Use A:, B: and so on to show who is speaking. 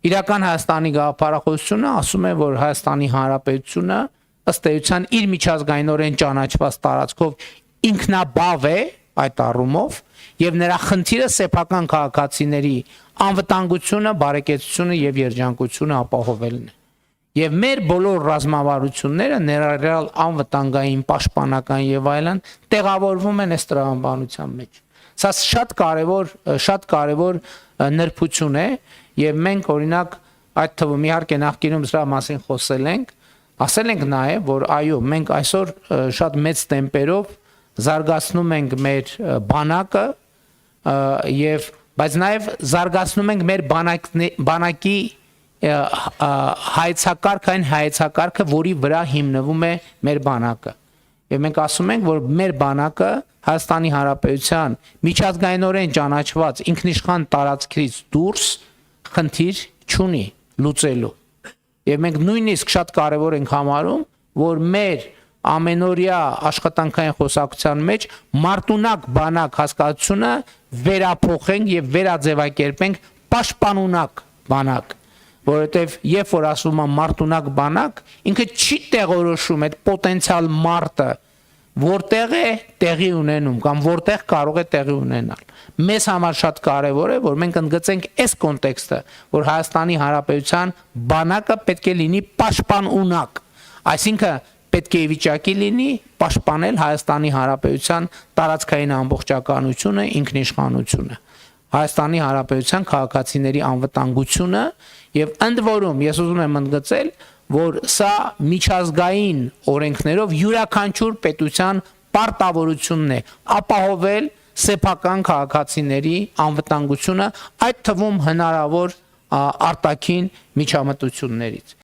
A: Իրական Հայաստանի գաղափարախոսությունը ասում է, որ Հայաստանի Հանրապետությունը ըստ էության իր միջազգայինորեն ճանաչված տարածքով ինքնաբավ է այդ առումով եւ նրա խնդիրը սեփական քաղաքացիների անվտանգությունը, բարեկեցությունը եւ երջանկությունը ապահովելն է։ Եվ մեր բոլոր ռազմավարությունները ներառյալ անվտանգային, պաշտպանական եւ այլն տեղավորվում են այս տրամաբանության մեջ։ Սա շատ կարևոր նրբություն է եւ մենք օրինակ այդ թվում իհարկե նախկինում դրա մասին խոսել ենք, ասել ենք նաեւ, որ այո, մենք այսօր շատ մեծ տեմպերով զարգացնում ենք մեր բանակը եւ բայց նաեւ զարգացնում ենք մեր բանակի հայեցակարգը, որի վրա հիմնվում է մեր բանակը։ Եվ մենք ասում ենք, որ մեր բանակը Հայաստանի Հանրապետության միջազգայինորեն ճանաչված ինքնիշխան տարածքից դուրս խնդիր չունի լուծելու։ Եվ մենք նույնիսկ շատ կարևոր ենք համարում, որ մեր ամենօրյա աշխատանքային խոսակցության մեջ մարտունակ բանակ հասկացությունը վերափոխենք եւ վերաձևակերպենք պաշտպանունակ բանակ, որովհետեւ երբ որ ասում եմ մարտունակ բանակ, ինքը չի տեղորոշում այդ պոտենցիալ մարտը որտեղ է տեղի ունենում կամ որտեղ կարող է տեղի ունենալ։ Մեզ համար շատ կարևոր է, որ մենք ընդգծենք այս կոնտեքստը, որ Հայաստանի Հանրապետության բանակը պետք է լինի պաշտպանունակ, այսինքն պետք է վիճակի լինի պաշտպանել Հայաստանի Հանրապետության տարածքային ամբողջականությունը, ինքնիշխանությունը, Հայաստանի Հանրապետության քաղաքացիների անվտանգությունը եւ ընդ որում ես ուզում եմ ընդգծել, որ սա միջազգային օրենքներով յուրաքանչյուր պետության պարտավորությունն է ապահովել սեփական քաղաքացիների անվտանգությունը, այդ թվում հնարավոր արտաքին միջամտություններից։